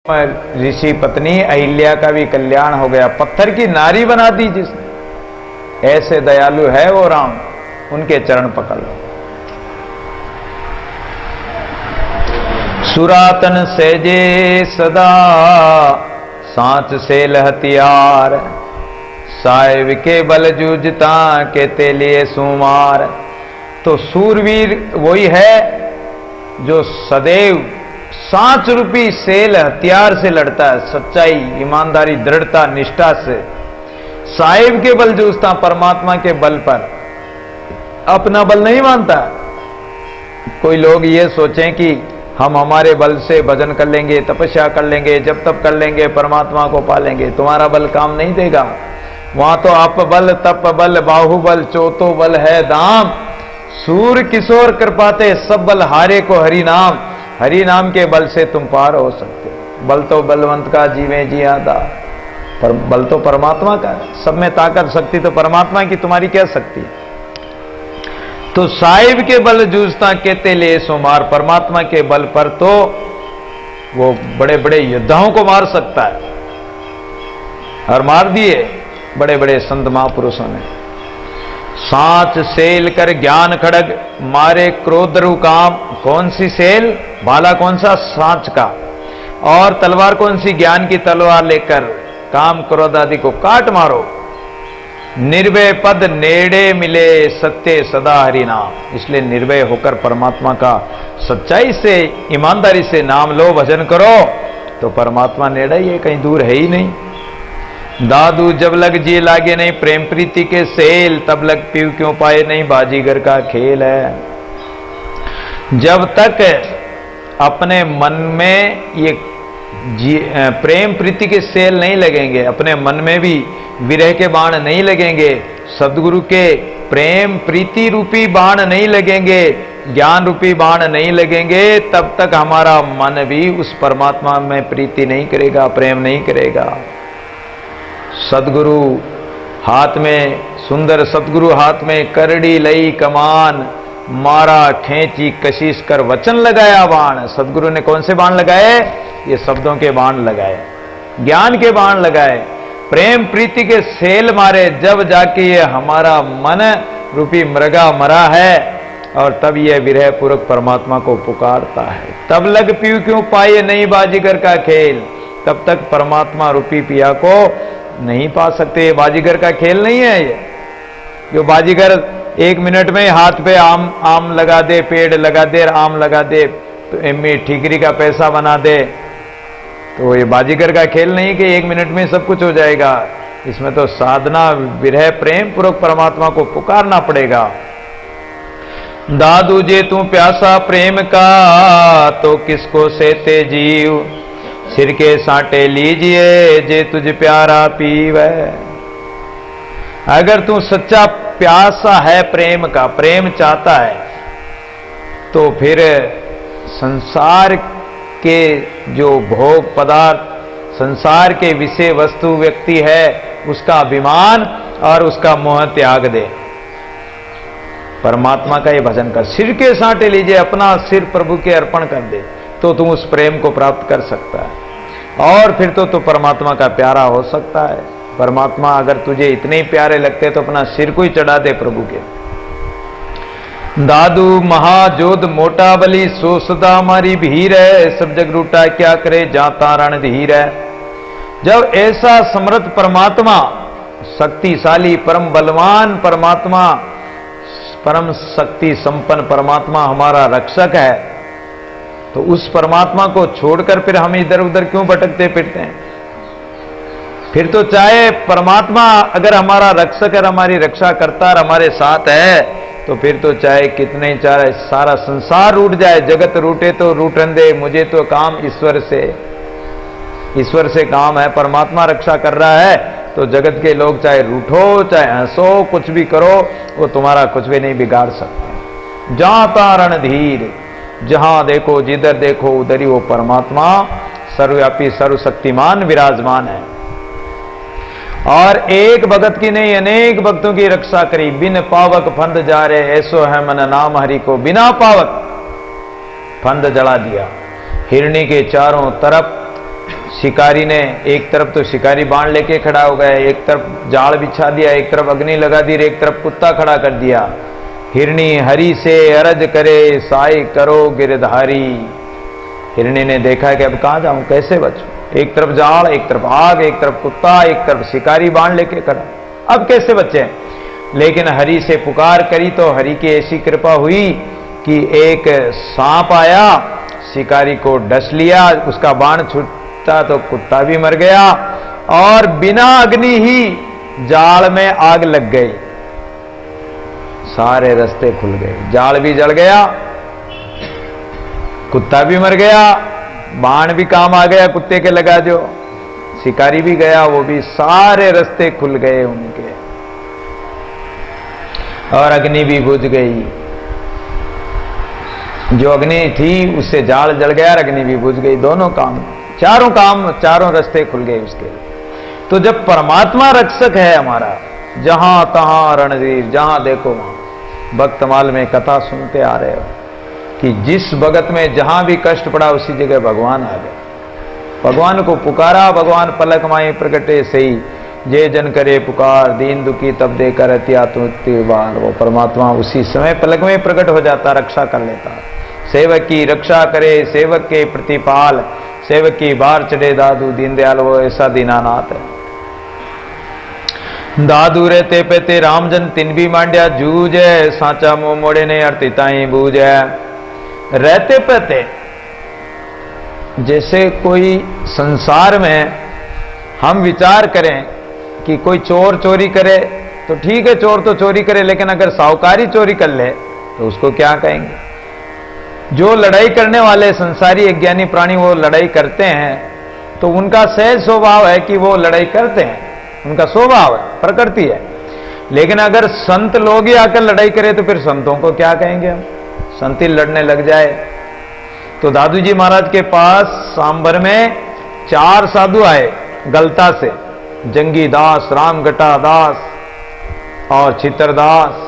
ऋषि पत्नी अहिल्या का भी कल्याण हो गया, पत्थर की नारी बना दी जिसने। ऐसे दयालु है वो राम, उनके चरण पकड़ लो। सुरातन सेजे सदा सांच सेल हथियार, साहिब के बल जूझता के तेलिए सुमार। तो सूरवीर वही है जो सदैव सांच रूपी सेल हथियार से लड़ता है, सच्चाई, ईमानदारी, दृढ़ता, निष्ठा से। साहिब के बल जूझता, परमात्मा के बल पर, अपना बल नहीं मानता। कोई लोग ये सोचें कि हम हमारे बल से भजन कर लेंगे, तपस्या कर लेंगे, जब तब कर लेंगे, परमात्मा को पालेंगे। तुम्हारा बल काम नहीं देगा। वहां तो अप बल, तप बल, बाहुबल, चौथो बल है दाम। सूर किशोर कृपाते सब बल हारे को हरि नाम। हरि नाम के बल से तुम पार हो सकते हो। बल तो बलवंत का जीवे जियादा, पर बल तो परमात्मा का है। सब में ताकत शक्ति तो परमात्मा की, तुम्हारी क्या शक्ति है। तो साहिब के बल जूझता कहते ले सोमार, परमात्मा के बल पर तो वो बड़े बड़े योद्धाओं को मार सकता है, और मार दिए बड़े बड़े संत महापुरुषों ने। सांच सेल कर ज्ञान खड़ग, मारे क्रोध रुकाम। कौन सी सेल, भाला कौन सा, सांच का, और तलवार कौन सी, ज्ञान की तलवार लेकर काम क्रोध आदि को काट मारो। निर्भय पद नेड़े मिले, सत्य सदा हरि नाम। इसलिए निर्भय होकर परमात्मा का सच्चाई से, ईमानदारी से नाम लो, भजन करो, तो परमात्मा नेड़े ही है, कहीं दूर है ही नहीं। दादू जब लग जी लागे नहीं, प्रेम प्रीति के सेल, तब लग पीव क्यों पाए नहीं, बाजीगर का खेल है। जब तक अपने मन में ये प्रेम प्रीति के सेल नहीं लगेंगे, अपने मन में भी विरह के बाण नहीं लगेंगे, सदगुरु के प्रेम प्रीति रूपी बाण नहीं लगेंगे, ज्ञान रूपी बाण नहीं लगेंगे, तब तक हमारा मन भी उस परमात्मा में प्रीति नहीं करेगा, प्रेम नहीं करेगा। सदगुरु हाथ में, सुंदर सदगुरु हाथ में करड़ी लई कमान, मारा खेची कशिश कर वचन लगाया बाण। सदगुरु ने कौन से बाण लगाए, ये शब्दों के बाण लगाए, ज्ञान के बाण लगाए, प्रेम प्रीति के सेल मारे, जब जाके ये हमारा मन रूपी मृगा मरा है, और तब ये विरह पूर्वक परमात्मा को पुकारता है। तब लग पीऊ क्यों पाए नहीं, बाजीगर का खेल। तब तक परमात्मा रूपी पिया को नहीं पा सकते। बाजीगर का खेल नहीं है ये, जो बाजीगर 1 मिनट में हाथ पे आम लगा दे, पेड़ लगा दे, आम लगा दे, तो एमए ठीकरी का पैसा बना दे। तो ये बाजीगर का खेल नहीं कि 1 मिनट में सब कुछ हो जाएगा। इसमें तो साधना, विरह, प्रेम पूर्वक परमात्मा को पुकारना पड़ेगा। दादू जे तू प्यासा प्रेम का, तो किसको सेते जीव, सिर के साटे लीजिए जे तुझ प्यारा पीवे। अगर तू सच्चा प्यासा है प्रेम का, प्रेम चाहता है, तो फिर संसार के जो भोग पदार्थ, संसार के विषय वस्तु व्यक्ति है, उसका अभिमान और उसका मोह त्याग दे, परमात्मा का ये भजन कर। सिर के साटे लीजिए, अपना सिर प्रभु के अर्पण कर दे, तो तुम उस प्रेम को प्राप्त कर सकता है, और फिर तो परमात्मा का प्यारा हो सकता है। परमात्मा अगर तुझे इतने ही प्यारे लगते तो अपना सिर को ही चढ़ा दे प्रभु के। दादू महाजोध मोटा बली, सो सदा हमारी भीर है, सब जग रूटा क्या करे, जाता रण धीर है। जब ऐसा समर्थ परमात्मा, शक्तिशाली परम बलवान परमात्मा, परम शक्ति संपन्न परमात्मा हमारा रक्षक है, तो उस परमात्मा को छोड़कर फिर हम इधर उधर क्यों भटकते फिरते हैं। फिर तो चाहे परमात्मा अगर हमारा रक्षक है, हमारी रक्षा करता और हमारे साथ है, तो फिर तो चाहे कितने, चाहे सारा संसार रूठ जाए, जगत रूठे तो रूठन दे, मुझे तो काम ईश्वर से, ईश्वर से काम है। परमात्मा रक्षा कर रहा है, तो जगत के लोग चाहे रूठो, चाहे हंसो, कुछ भी करो, वो तुम्हारा कुछ भी नहीं बिगाड़ सकता। जाता रण धीर, जहां देखो, जिधर देखो, उधर ही वो परमात्मा सर्वव्यापी सर्वशक्तिमान विराजमान है। और एक भगत की नहीं, अनेक भक्तों की रक्षा करी। बिन पावक फंद जा रे, ऐसो है मन नाम हरि को। बिना पावक फंद जला दिया। हिरणी के चारों तरफ शिकारी ने एक तरफ तो शिकारी बाण लेके खड़ा हो गया, एक तरफ जाल बिछा दिया, एक तरफ अग्नि लगा दी, एक तरफ कुत्ता खड़ा कर दिया। हिरणी हरि से अरज करे साई करो गिरधारी। हिरणी ने देखा कि अब कहां जाऊं, कैसे बचूं, एक तरफ जाल, एक तरफ आग, एक तरफ कुत्ता, एक तरफ शिकारी बाण लेके खड़ा, अब कैसे बचे। लेकिन हरि से पुकार करी तो हरि की ऐसी कृपा हुई कि एक सांप आया, शिकारी को डस लिया, उसका बाण छूटा तो कुत्ता भी मर गया और बिना अग्नि ही जाल में आग लग गई, सारे रास्ते खुल गए, जाल भी जल गया, कुत्ता भी मर गया, बाण भी काम आ गया कुत्ते के लगा जो, शिकारी भी गया, वो भी, सारे रास्ते खुल गए उनके, और अग्नि भी बुझ गई। जो अग्नि थी उससे जाल जल गया, अग्नि भी बुझ गई, दोनों काम, चारों रास्ते खुल गए उसके। तो जब परमात्मा रक्षक है हमारा, जहां तहां रणधीर, जहां देखो वहां, भक्तमाल में कथा सुनते आ रहे हो कि जिस भगत में जहां भी कष्ट पड़ा उसी जगह भगवान आ गए, भगवान को पुकारा, भगवान पलक माई प्रगटे सही, जे जन करे पुकार, दीन दुखी तब दे कर बार। वो परमात्मा उसी समय पलक में प्रकट हो जाता, रक्षा कर लेता। सेवक की रक्षा करे सेवक के प्रतिपाल, सेवक की बार चढ़े दादू दीनदयाल, वो ऐसा दीनानाथ है। दादू रहते पेते रामजन तिन भी मांड्या जूझ, साचा मुंह मोड़े ने अर्तिताई बूझ। रहते पेते, जैसे कोई संसार में हम विचार करें कि कोई चोर चोरी करे तो ठीक है, चोर तो चोरी करे, लेकिन अगर साहूकारी चोरी कर ले तो उसको क्या कहेंगे। जो लड़ाई करने वाले संसारी अज्ञानी प्राणी वो लड़ाई करते हैं तो उनका सहज स्वभाव है कि वो लड़ाई करते हैं, उनका स्वभाव है, प्रकृति है। लेकिन अगर संत लोग ही आकर लड़ाई करे तो फिर संतों को क्या कहेंगे हम, संत ही लड़ने लग जाए। तो दादू जी महाराज के पास सांबर में 4 साधु आए गलता से, जंगी दास, रामगटा दास और चित्रदास,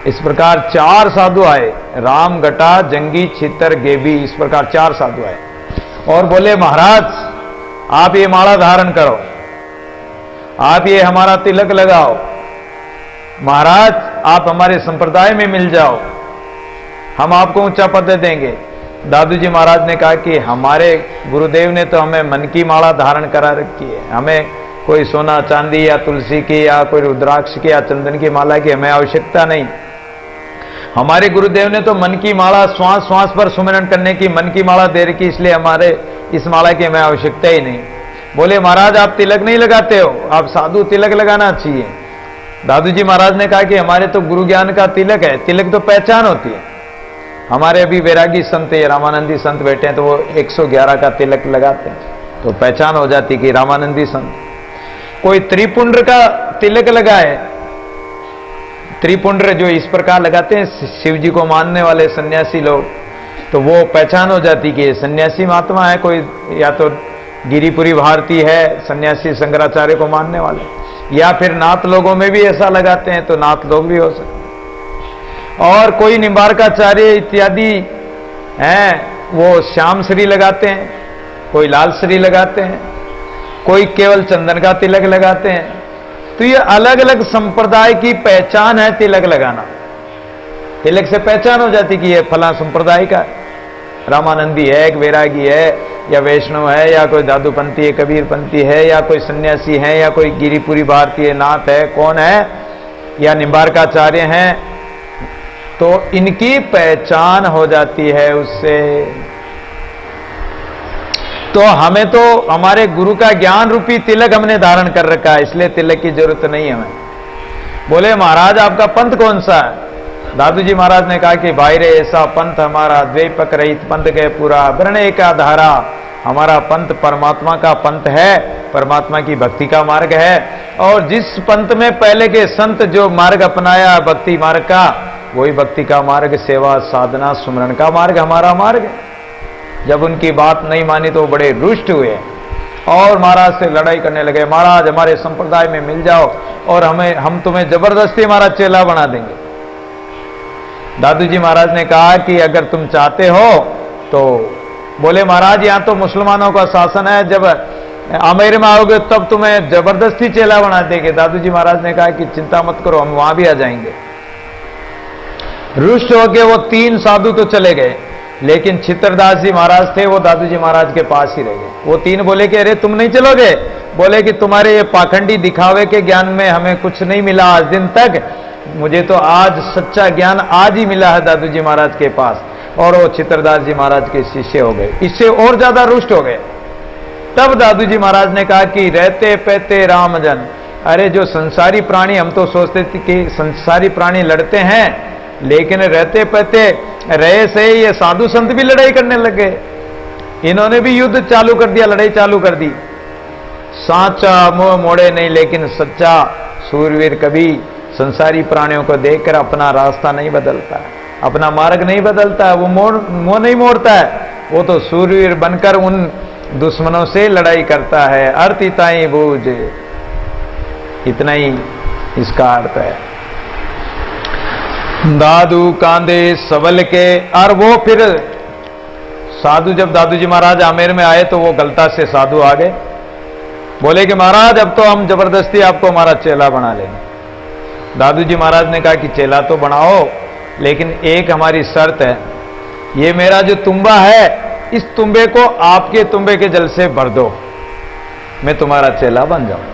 इस प्रकार 4 साधु आए, रामगटा, जंगी, चित्र, गेबी, इस प्रकार 4 साधु आए और बोले महाराज आप ये माला धारण करो, आप ये हमारा तिलक लगाओ, महाराज आप हमारे संप्रदाय में मिल जाओ, हम आपको ऊंचा पद देंगे। दादू जी महाराज ने कहा कि हमारे गुरुदेव ने तो हमें मन की माला धारण करा रखी है, हमें कोई सोना चांदी या तुलसी की या कोई रुद्राक्ष की या चंदन की माला की हमें आवश्यकता नहीं। हमारे गुरुदेव ने तो मन की माला, श्वास श्वास पर सुमिरन करने की मन की माला दे रखी, इसलिए हमारे इस माला की हमें आवश्यकता ही नहीं। बोले महाराज आप तिलक नहीं लगाते हो, आप साधु तिलक लगाना चाहिए। दादू जी महाराज ने कहा कि हमारे तो गुरु ज्ञान का तिलक है, तिलक तो पहचान होती है। हमारे अभी वैरागी संत है, रामानंदी संत बैठे हैं तो वो 111 का तिलक लगाते हैं तो पहचान हो जाती कि रामानंदी संत। कोई त्रिपुंड्र का तिलक लगाए, त्रिपुंड्र जो इस प्रकार लगाते हैं शिव जी को मानने वाले सन्यासी लोग, तो वो पहचान हो जाती कि ये सन्यासी महात्मा है, कोई या तो गिरिपुरी भारती है, सन्यासी शंकराचार्य को मानने वाले, या फिर नाथ लोगों में भी ऐसा लगाते हैं तो नाथ लोग भी हो सकते। और कोई निम्बारकाचार्य इत्यादि हैं वो श्याम श्री लगाते हैं, कोई लाल श्री लगाते हैं, कोई केवल चंदन का तिलक लगाते हैं। तो ये अलग अलग संप्रदाय की पहचान है तिलक लगाना। तिलक से पहचान हो जाती कि ये फला संप्रदाय का रामानंदी है, एक वैरागी है, या वैष्णव है, या कोई दादूपंथी है, कबीरपंथी है, या कोई सन्यासी है, या कोई गिरिपुरी भारतीय नाथ है, कौन है, या निम्बारकाचार्य हैं, तो इनकी पहचान हो जाती है उससे। तो हमें तो हमारे गुरु का ज्ञान रूपी तिलक हमने धारण कर रखा है, इसलिए तिलक की जरूरत नहीं है हमें। बोले महाराज आपका पंथ कौन सा है। दादू जी महाराज ने कहा कि भाई रे ऐसा पंथ हमारा द्वैपक रहित पंथ गए पूरा, वर्ण एका धारा, हमारा पंथ परमात्मा का पंथ है, परमात्मा की भक्ति का मार्ग है। और जिस पंथ में पहले के संत जो मार्ग अपनाया भक्ति मार्ग का, वही भक्ति का मार्ग, सेवा साधना सुमरन का मार्ग हमारा मार्ग है। जब उनकी बात नहीं मानी तो बड़े रुष्ट हुए और महाराज से लड़ाई करने लगे, महाराज हमारे संप्रदाय में मिल जाओ और हम तुम्हें जबरदस्ती हमारा चेला बना देंगे। दादू जी महाराज ने कहा कि अगर तुम चाहते हो तो बोले महाराज यहां तो मुसलमानों का शासन है, जब आमेर में आओगे तब तुम्हें जबरदस्ती चेला बना देंगे। दादू जी महाराज ने कहा कि चिंता मत करो, हम वहां भी आ जाएंगे। रुष्ट होके वो 3 साधु तो चले गए, लेकिन चित्रदास जी महाराज थे, वो दादू जी महाराज के पास ही रह गए। वो 3 बोले कि अरे तुम नहीं चलोगे? बोले कि तुम्हारे ये पाखंडी दिखावे के ज्ञान में हमें कुछ नहीं मिला आज दिन तक, मुझे तो आज सच्चा ज्ञान आज ही मिला है दादू जी महाराज के पास। और वो चित्रदास जी महाराज के शिष्य हो गए, इससे और ज्यादा रुष्ट हो गए। तब दादू जी महाराज ने कहा कि रहते पहते रामजन, अरे जो संसारी प्राणी, हम तो सोचते थे कि संसारी प्राणी लड़ते हैं, लेकिन रहते पहते रहे से ये साधु संत भी लड़ाई करने लगे। इन्होंने भी युद्ध चालू कर दिया, लड़ाई चालू कर दी। साचा मुंह मोड़े नहीं, लेकिन सच्चा सूरवीर कभी संसारी प्राणियों को देखकर अपना रास्ता नहीं बदलता, अपना मार्ग नहीं बदलता, वो मुंह नहीं मोड़ता है, वो तो सूरवीर बनकर उन दुश्मनों से लड़ाई करता है। अर्थ इताई बूझ, इतना ही इसका अर्थ है। दादू कांधे सबल के, और वो फिर साधु, जब दादू जी महाराज आमेर में आए तो वो गलता से साधु आ गए, बोले कि महाराज अब तो हम जबरदस्ती आपको हमारा चेला बना लेंगे। दादू जी महाराज ने कहा कि चेला तो बनाओ, लेकिन एक हमारी शर्त है, ये मेरा जो तुम्बा है, इस तुम्बे को आपके तुम्बे के जल से भर दो, मैं तुम्हारा चेला बन जाऊं।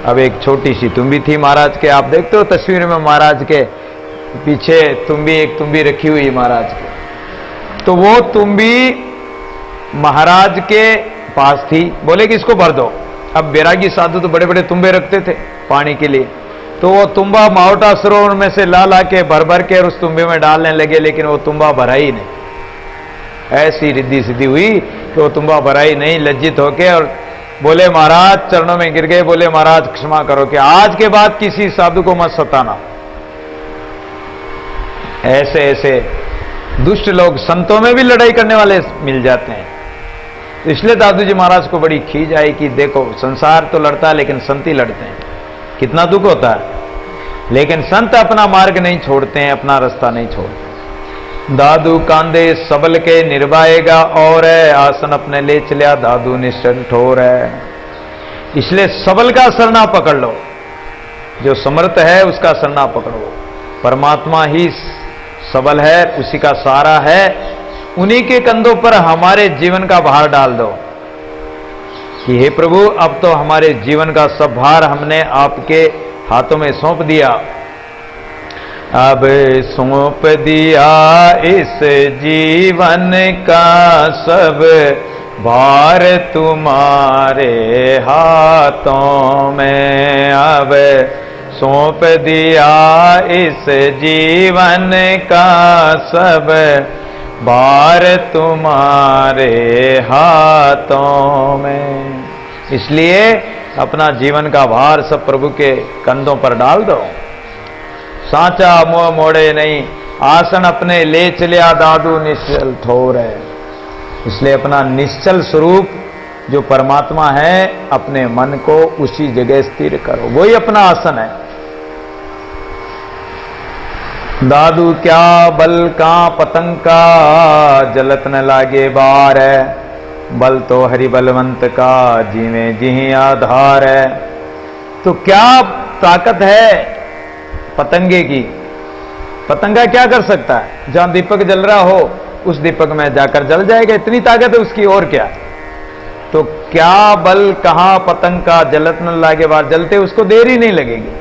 अब एक छोटी सी तुम्बी थी महाराज के, आप देखते हो तस्वीर में महाराज के पीछे एक तुम्बी रखी हुई महाराज की, तो वो तुम्बी महाराज के पास थी। बोले कि इसको भर दो। अब बैरागी साधु तो बड़े बड़े तुम्बे रखते थे पानी के लिए, तो वो तुम्बा मावटा सरोवर में से ला के भर भर के उस तुम्बे में डालने लगे, लेकिन वो तुम्बा भरा ही नहीं। ऐसी रिद्धि सिद्धि हुई कि वो तुम्बा भरा ही नहीं। लज्जित होके और बोले महाराज चरणों में गिर गए, बोले महाराज क्षमा करो कि आज के बाद किसी साधु को मत सताना। ऐसे ऐसे दुष्ट लोग संतों में भी लड़ाई करने वाले मिल जाते हैं। इसलिए दादू जी महाराज को बड़ी खींच आई कि देखो संसार तो लड़ता है, लेकिन संत ही लड़ते हैं, कितना दुख होता है। लेकिन संत अपना मार्ग नहीं छोड़ते हैं, अपना रास्ता नहीं छोड़ते। दादू कांधे सबल के निर्वाएगा, और आसन अपने ले चलिया दादू निश्चल ठोर है। इसलिए सबल का सरना पकड़ लो, जो समर्थ है उसका सरना पकड़ो। परमात्मा ही सबल है, उसी का सहारा है, उन्हीं के कंधों पर हमारे जीवन का भार डाल दो कि हे प्रभु अब तो हमारे जीवन का सब भार हमने आपके हाथों में सौंप दिया। अब सौंप दिया इस जीवन का सब भार तुम्हारे हाथों में। अब सौंप दिया इस जीवन का सब भार तुम्हारे हाथों में। इसलिए अपना जीवन का भार सब प्रभु के कंधों पर डाल दो। साचा मुंह मोड़े नहीं, आसन अपने ले चलिया दादू निश्चल ठोर है। इसलिए अपना निश्चल स्वरूप जो परमात्मा है, अपने मन को उसी जगह स्थिर करो, वही अपना आसन है। दादू क्या बल का पतंग का, जलत न लागे बार है। बल तो हरि बलवंत का, जीवे जी आधार है। तो क्या ताकत है पतंगे की? पतंगा क्या कर सकता है? जहां दीपक जल रहा हो उस दीपक में जाकर जल जाएगा, इतनी ताकत है उसकी, और क्या। तो क्या बल कहां पतंग का, जलत न लागे बार, जलते उसको देर ही नहीं लगेगी।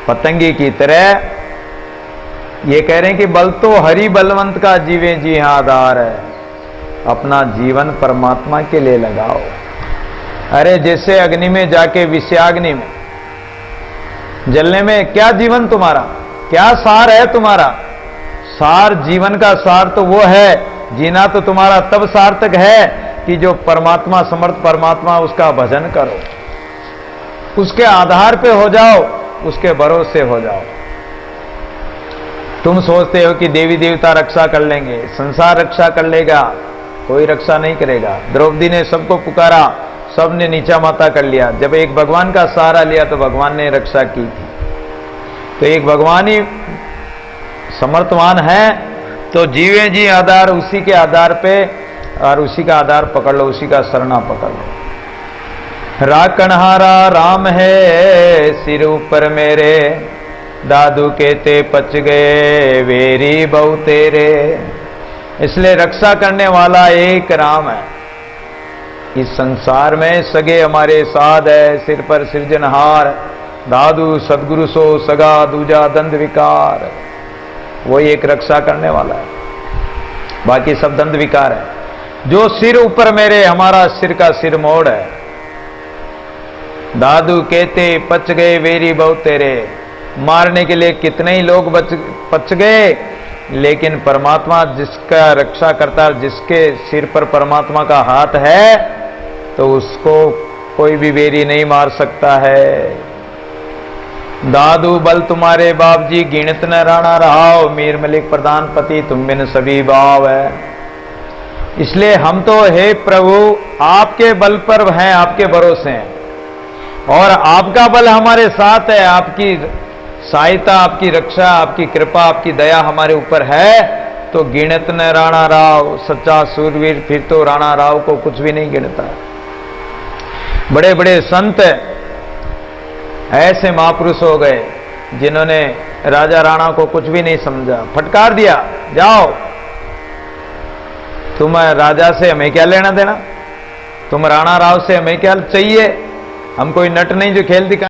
पतंगे की तरह ये कह रहे हैं कि बल तो हरि बलवंत का, जीवे जी हाँ आधार है। अपना जीवन परमात्मा के लिए लगाओ। अरे जैसे अग्नि में जाके विषयाग्नि में जलने में क्या जीवन तुम्हारा, क्या सार है तुम्हारा? सार, जीवन का सार तो वो है, जीना तो तुम्हारा तब सार्थक है कि जो परमात्मा समर्थ परमात्मा, उसका भजन करो, उसके आधार पे हो जाओ, उसके भरोसे हो जाओ। तुम सोचते हो कि देवी देवता रक्षा कर लेंगे, संसार रक्षा कर लेगा, कोई रक्षा नहीं करेगा। द्रौपदी ने सबको पुकारा, सबने नीचा माता कर लिया। जब एक भगवान का सहारा लिया तो भगवान ने रक्षा की थी। तो एक भगवान ही समर्थवान है, तो जीवे जी आधार, उसी के आधार पे और उसी का आधार पकड़ लो, उसी का सरना पकड़ लो। राकणहारा राम है सिर ऊपर मेरे, दादू कहते पच गए वेरी बहु तेरे। इसलिए रक्षा करने वाला एक राम है। इस संसार में सगे हमारे साध है, सिर पर सृजनहार, दादू सदगुरु सो सगा दूजा दंड विकार। वही एक रक्षा करने वाला है, बाकी सब दंड विकार है। जो सिर ऊपर मेरे, हमारा सिर का सिर मोड़ है। दादू कहते पच गए वेरी बहु तेरे। मारने के लिए कितने ही लोग पच गए, लेकिन परमात्मा जिसका रक्षा करता है, जिसके सिर पर परमात्मा का हाथ है, तो उसको कोई भी वेरी नहीं मार सकता है। दादू बल तुम्हारे बाप जी, गिणत न राणा रहाओ, मीर मलिक प्रधानपति तुम बिन सभी भाव है। इसलिए हम तो हे प्रभु आपके बल पर हैं, आपके भरोसे हैं, और आपका बल हमारे साथ है। आपकी सहायता, आपकी रक्षा, आपकी कृपा, आपकी दया हमारे ऊपर है, तो गिणत न राणा राव। सच्चा सूरवीर फिर तो राणा राव को कुछ भी नहीं गिनता। बड़े बड़े संत ऐसे महापुरुष हो गए जिन्होंने राजा राणा को कुछ भी नहीं समझा, फटकार दिया, जाओ तुम राजा से हमें क्या लेना देना, तुम राणा राव से हमें क्या चाहिए, हम कोई नट नहीं जो खेल दिखा।